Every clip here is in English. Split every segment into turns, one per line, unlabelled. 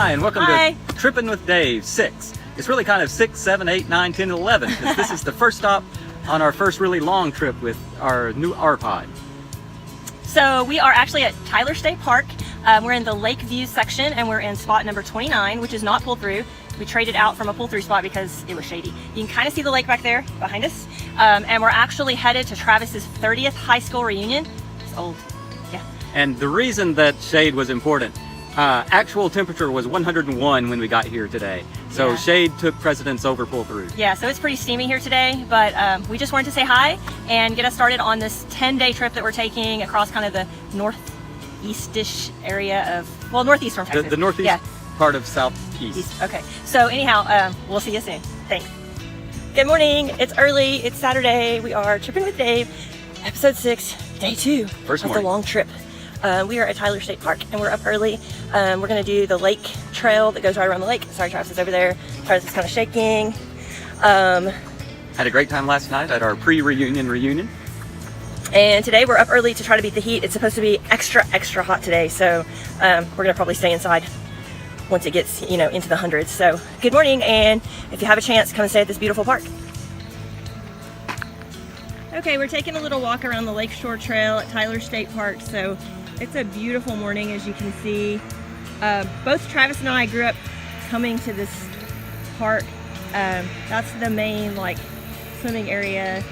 Hi, and welcome
Hi.
to Trippin' with Dave 6. It's really kind of 6, 7, 8, 9, 10, and 11, because this is the first stop on our first really long trip with our new Rpod.
So we are actually at Tyler State Park. We're in the Lake View section, and we're in spot number 29, which is not pull through. We traded out from a pull through spot because it was shady. You can kind of see the lake back there behind us. And we're actually headed to Travis's 30th high school reunion. It's old, yeah.
And the reason that shade was important, actual temperature was 101 when we got here today. So
Yeah.
shade took precedence over pull through.
Yeah, so it's pretty steamy here today, but we just wanted to say hi and get us started on this 10-day trip that we're taking across kind of the northeast-ish area of, well, northeast from Texas.
The northeast
yeah.
part of southeast.
East. Okay, so anyhow, we'll see you soon. Thanks. Good morning, it's early, it's Saturday. We are Trippin' with Dave, episode 6, day 2
First
of
morning.
the long trip. We are at Tyler State Park and we're up early. We're gonna do the lake trail that goes right around the lake. Sorry, Travis is over there. Travis is kind of shaking.
Had a great time last night at our pre-reunion reunion.
And today we're up early to try to beat the heat. It's supposed to be extra hot today, so we're gonna probably stay inside once it gets, you know, into the hundreds. So good morning, and if you have a chance, come and stay at this beautiful park. Okay, we're taking a little walk around the Lakeshore Trail at Tyler State Park. So it's a beautiful morning, as you can see. Both Travis and I grew up coming to this park. That's the main like swimming area,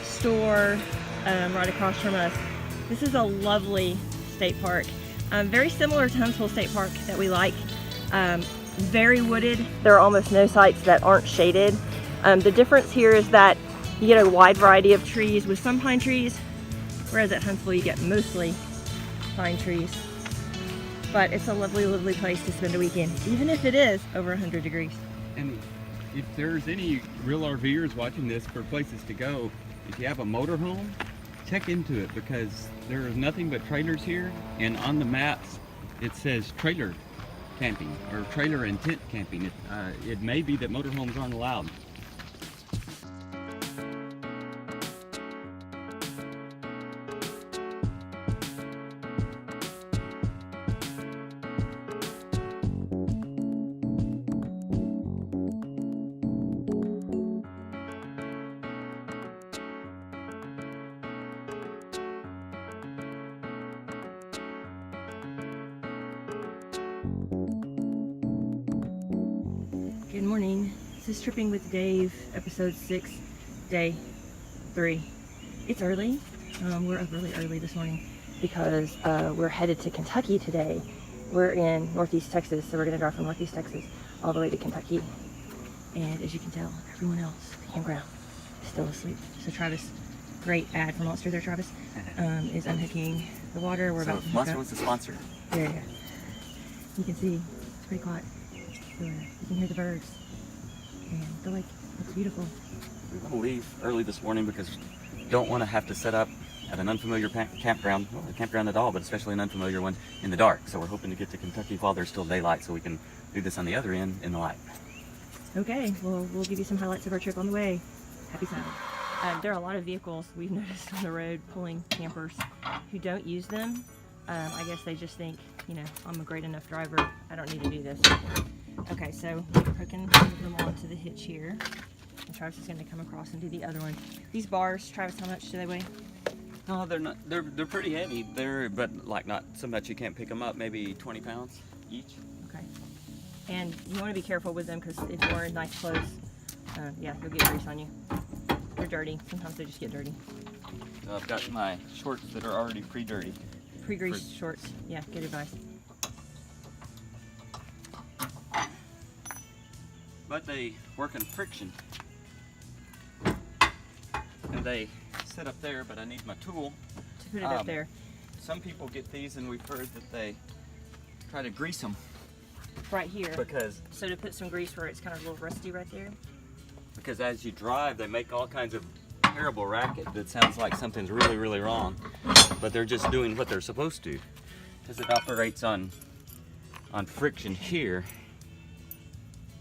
store right across from us. This is a lovely state park. Very similar to Huntsville State Park that we like. Very wooded. There are almost no sites that aren't shaded. The difference here is that you get a wide variety of trees with some pine trees, whereas at Huntsville you get mostly pine trees. But it's a lovely, lovely place to spend a weekend, even if it is over 100 degrees.
And if there's any real RVers watching this for places to go, if you have a motorhome, check into it, because there is nothing but trailers here, and on the maps it says trailer camping or trailer and tent camping. It may be that motorhomes aren't allowed.
Good morning. This is Tripping with Dave, episode 6, day 3. It's early. We're up really early this morning because we're headed to Kentucky today. We're in Northeast Texas, so we're going to drive from Northeast Texas all the way to Kentucky. And as you can tell, everyone else at the campground is still asleep. So Travis, great ad for Monster there, Travis, is unhooking the water. We're about to
Monster was the sponsor.
Yeah. You can see it's pretty quiet. So, you can hear the birds, and the lake looks beautiful.
We want to leave early this morning because we don't want to have to set up at an unfamiliar campground, well, a campground at all, but especially an unfamiliar one in the dark. So we're hoping to get to Kentucky while there's still daylight so we can do this on the other end in the light.
Okay, well, we'll give you some highlights of our trip on the way. Happy Saturday. There are a lot of vehicles we've noticed on the road pulling campers who don't use them. I guess they just think, you know, I'm a great enough driver, I don't need to do this. Okay, so we're hooking them onto the hitch here. And Travis is going to come across and do the other one. These bars, Travis, how much do they weigh?
No, they're not. They're pretty heavy. But like not so much you can't pick them up. Maybe 20 pounds each.
Okay. And you want to be careful with them because if you're wearing nice clothes, yeah, you'll get grease on you. They're dirty. Sometimes they just get dirty.
I've got my shorts that are already pre-dirty.
Pre-greased shorts. Yeah, good advice.
But they work in friction. And they sit up there, but I need my tool.
To put it up there.
Some people get these, and we've heard that they try to grease them.
Right here.
Because
So to put some grease where it's kind of a little rusty right there.
Because as you drive, they make all kinds of terrible racket that sounds like something's really, really wrong. But they're just doing what they're supposed to. Because it operates on friction here.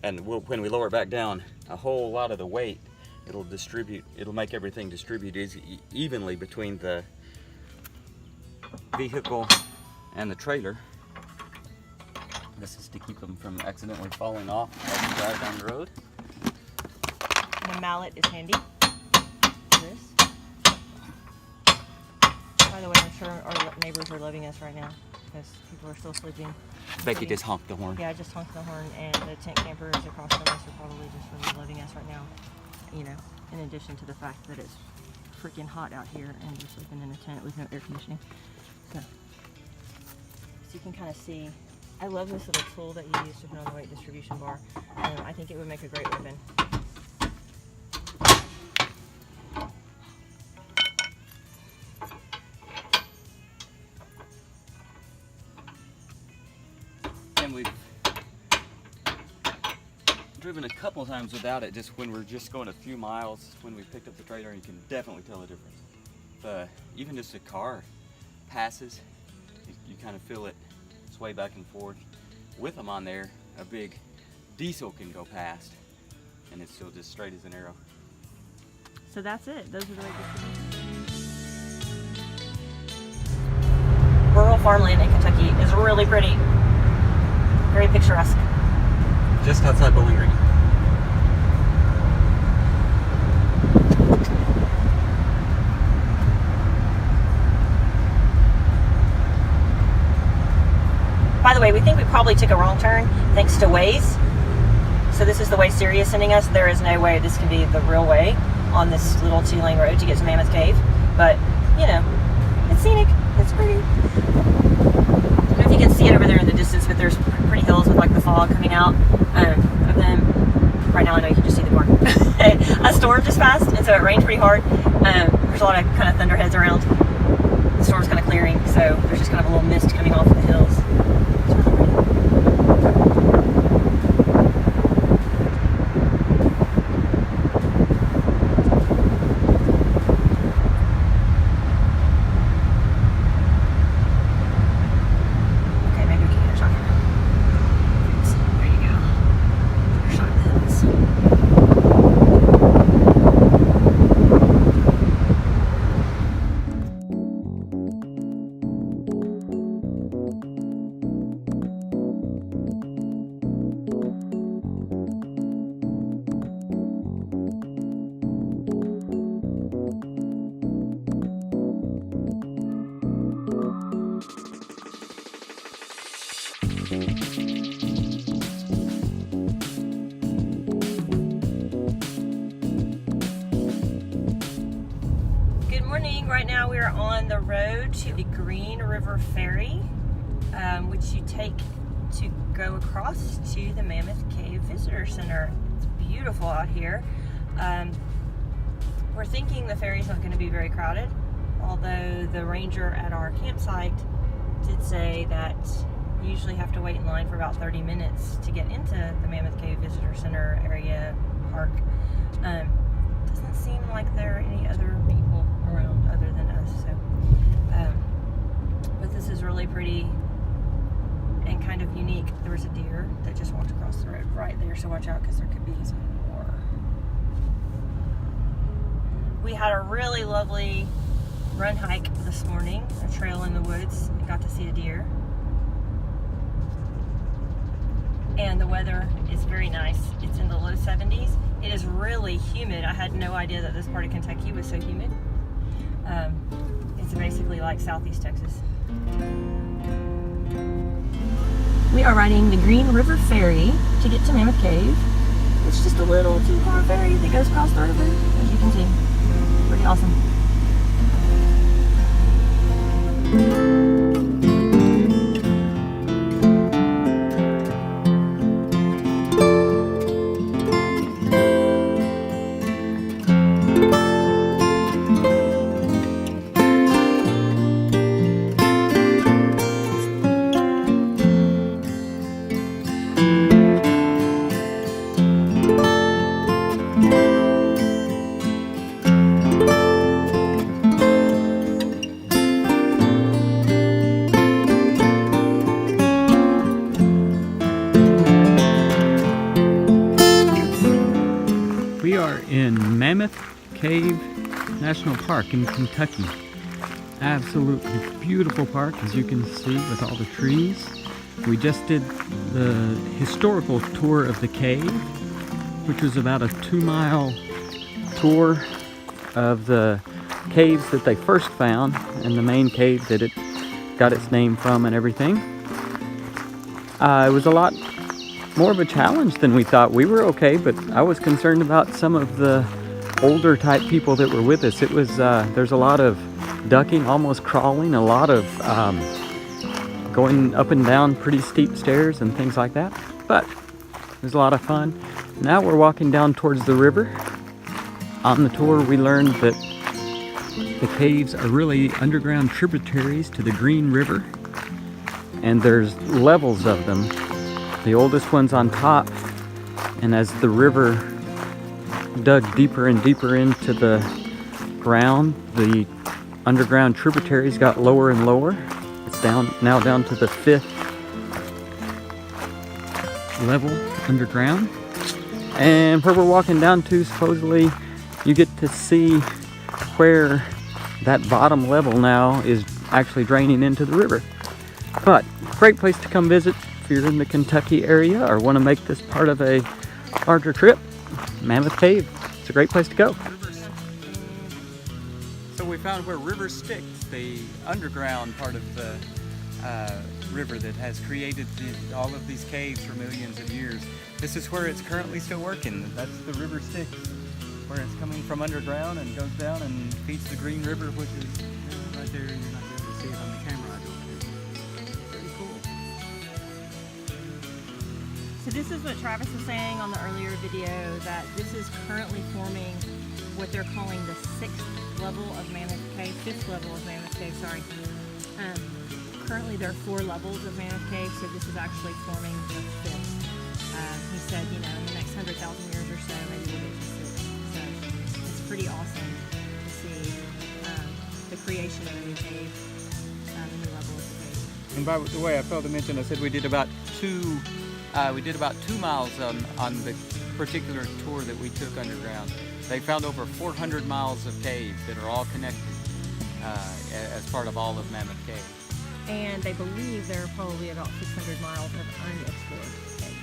And when we lower it back down, a whole lot of the weight, it'll make everything distribute evenly between the vehicle and the trailer. This is to keep them from accidentally falling off as you drive down the road.
And the mallet is handy for this. By the way, I'm sure our neighbors are loving us right now because people are still sleeping.
Becky just honked the horn.
Yeah, I just honked the horn, and the tent campers across from us are probably just really loving us right now. You know, in addition to the fact that it's freaking hot out here and you're sleeping in a tent with no air conditioning. So you can kind of see. I love this little tool that you use to put on the weight distribution bar. I think it would make a great weapon.
And we've driven a couple times without it, just when we're just going a few miles. When we picked up the trailer, you can definitely tell the difference. Even just a car passes, you kind of feel it sway back and forth. With them on there, a big diesel can go past, and it's still just straight as an arrow.
So that's it. Those are the weight distribution. Rural farmland in Kentucky is really pretty. Very picturesque.
Just outside Bowling Green.
By the way, we think we probably took a wrong turn thanks to Waze. So this is the way Siri is sending us. There is no way this can be the real way on this little 2-lane road to get to Mammoth Cave. But, you know, it's scenic. It's pretty. I don't know if you can see it over there in the distance, but there's pretty hills with like the fog coming out of them. Right now I know you can just see the barn. A storm just passed, and so it rained pretty hard. There's a lot of kind of thunderheads around. The storm's kind of clearing, so there's just kind of a little mist coming off of the hills. Right now we are on the road to the Green River Ferry, which you take to go across to the Mammoth Cave Visitor Center. It's beautiful out here. We're thinking the ferry's not going to be very crowded, although the ranger at our campsite did say that you usually have to wait in line for about 30 minutes to get into the Mammoth Cave Visitor Center area park. Doesn't seem like there are any other people around other than us, so but this is really pretty and kind of unique. There was a deer that just walked across the road right there, so watch out because there could be some more. We had a really lovely run hike this morning, a trail in the woods, and got to see a deer. And the weather is very nice. It's in the low 70s. It is really humid. I had no idea that this part of Kentucky was so humid. It's basically like southeast Texas. We are riding the Green River Ferry to get to Mammoth Cave. It's just a little 2-car ferry that goes across the river, as you can see. Pretty awesome.
We are in Mammoth Cave National Park in Kentucky. Absolutely beautiful park, as you can see, with all the trees. We just did the historical tour of the cave, which was about a 2-mile tour of the caves that they first found and the main cave that it got its name from and everything. It was a lot more of a challenge than we thought. We were okay, but I was concerned about some of the older type people that were with us. It was there's a lot of ducking, almost crawling, a lot of going up and down pretty steep stairs and things like that, but it was a lot of fun. Now we're walking down towards the river. On the tour we learned that the caves are really underground tributaries to the Green River, and there's levels of them. The oldest one's on top, and as the river dug deeper and deeper into the ground, the underground tributaries got lower and lower. It's now down to the 5th level underground. And where we're walking down to, supposedly, you get to see where that bottom level now is actually draining into the river. But great place to come visit if you're in the Kentucky area or want to make this part of a larger trip. Mammoth Cave. It's a great place to go. So we found where River Styx, the underground part of the river that has created all of these caves for millions of years. This is where it's currently still working. That's the River Styx, where it's coming from underground and goes down and feeds the Green River, which is right there. You're not able to see it on the camera, I don't think. Pretty cool.
So this is what Travis was saying on the earlier video, that this is currently forming what they're calling the 6th level of Mammoth Cave, 5th level of Mammoth Cave, sorry. Currently there are 4 levels of Mammoth Cave, so this is actually forming the 5th. He said, you know, in the next 100,000 years or so, maybe we'll get to 6. So it's pretty awesome to see the creation of a new cave, a new level of the cave.
And by the way, I failed to mention, I said we did about 2 miles on the particular tour that we took underground. They found over 400 miles of caves that are all connected as part of all of Mammoth Cave.
And they believe there are probably about 600 miles of unexplored cave.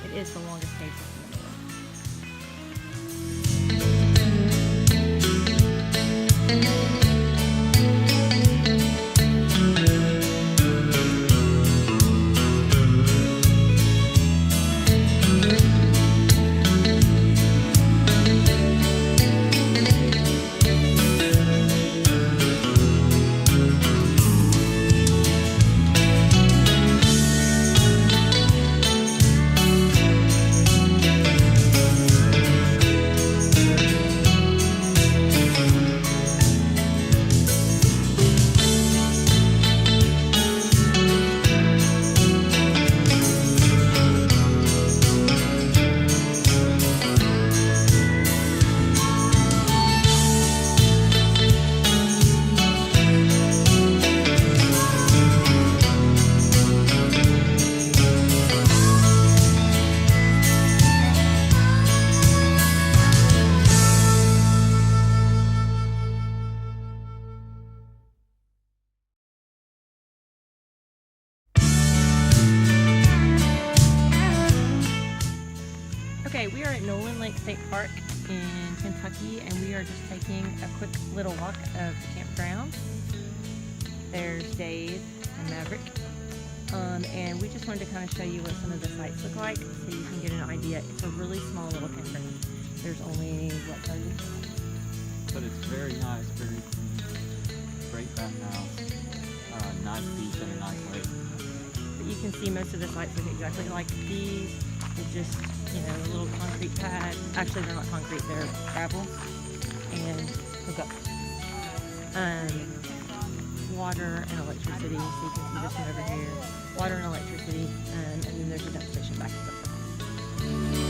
It is the longest cave system in the world. Okay, we are at Nolan Lake State Park in Kentucky, and we are just taking a quick little walk of the campground. There's Dave and Maverick, and we just wanted to kind of show you what some of the sites look like so you can get an idea. It's a really small little campground. There's only, what, 30?
But it's very nice, very great bathhouse, nice beach and a nice lake.
But you can see most of the sites look exactly like these. It's just, you know, a little concrete pad. Actually, they're not concrete, they're gravel. And hook up. Water and electricity. So you can see this one over here. Water and electricity. And then there's a dump station back at the front.